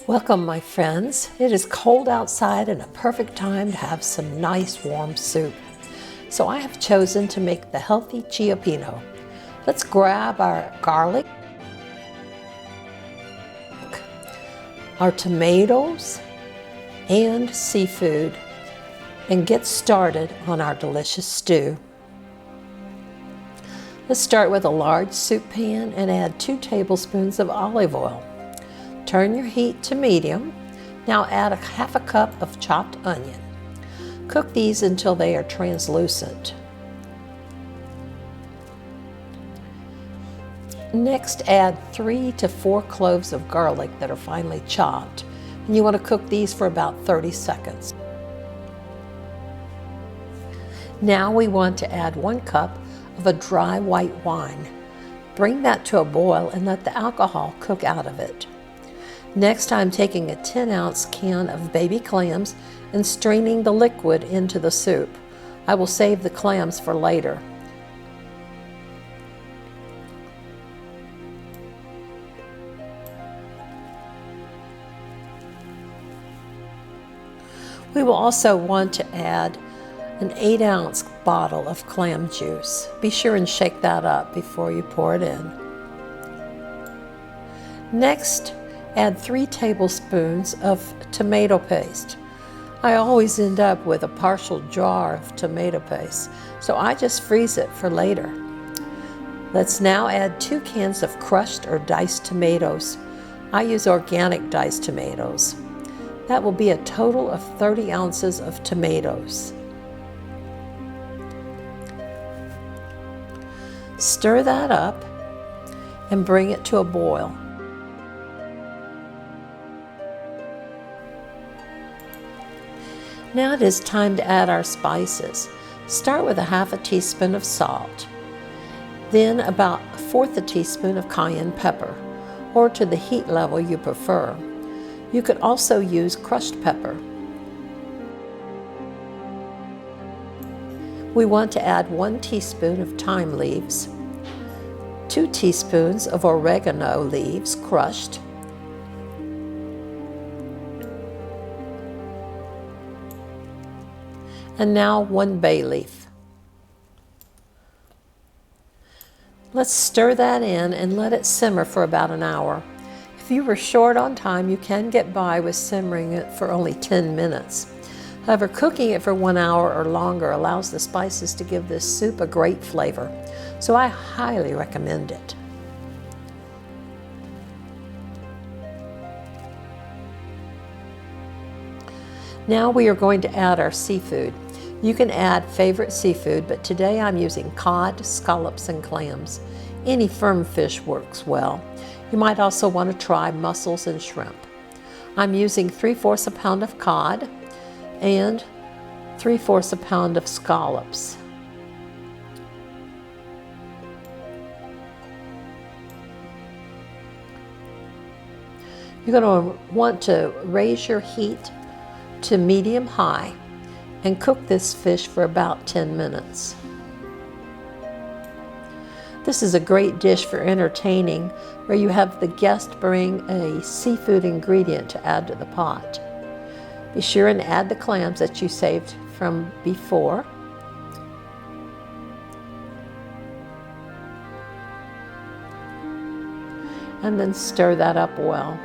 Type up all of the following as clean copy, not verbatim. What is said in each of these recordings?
Welcome, my friends. It is cold outside and a perfect time to have some nice warm soup. So I have chosen to make the healthy Cioppino. Let's grab our garlic, our tomatoes, and seafood and get started on our delicious stew. Let's start with a large soup pan and add 2 tablespoons of olive oil. Turn your heat to medium. Now add half a cup of chopped onion. Cook these until they are translucent. Next, add 3 to 4 cloves of garlic that are finely chopped. And you want to cook these for about 30 seconds. Now we want to add 1 cup of a dry white wine. Bring that to a boil and let the alcohol cook out of it. Next, I'm taking a 10-ounce can of baby clams and straining the liquid into the soup. I will save the clams for later. We will also want to add an 8-ounce bottle of clam juice. Be sure and shake that up before you pour it in. Next, add 3 tablespoons of tomato paste. I always end up with a partial jar of tomato paste, so I just freeze it for later. Let's now add 2 cans of crushed or diced tomatoes. I use organic diced tomatoes. That will be a total of 30 ounces of tomatoes. Stir that up and bring it to a boil. Now it is time to add our spices. Start with a half a teaspoon of salt, then about 1/4 teaspoon of cayenne pepper, or to the heat level you prefer. You could also use crushed pepper. We want to add 1 teaspoon of thyme leaves, 2 teaspoons of oregano leaves crushed, and now 1 bay leaf. Let's stir that in and let it simmer for about an hour. If you were short on time, you can get by with simmering it for only 10 minutes. However, cooking it for 1 hour or longer allows the spices to give this soup a great flavor, so I highly recommend it. Now we are going to add our seafood. You can add favorite seafood, but today I'm using cod, scallops, and clams. Any firm fish works well. You might also want to try mussels and shrimp. I'm using 3/4 a pound of cod and 3/4 a pound of scallops. You're going to want to raise your heat to medium-high and cook this fish for about 10 minutes. This is a great dish for entertaining where you have the guest bring a seafood ingredient to add to the pot. Be sure and add the clams that you saved from before. And then stir that up well.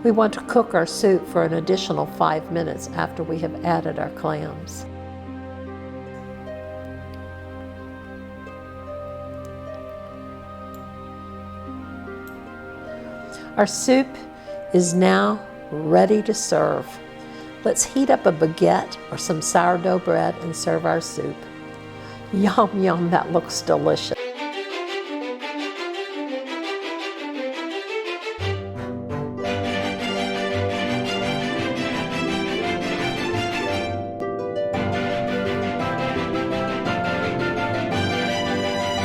We want to cook our soup for an additional 5 minutes after we have added our clams. Our soup is now ready to serve. Let's heat up a baguette or some sourdough bread and serve our soup. Yum, yum, that looks delicious.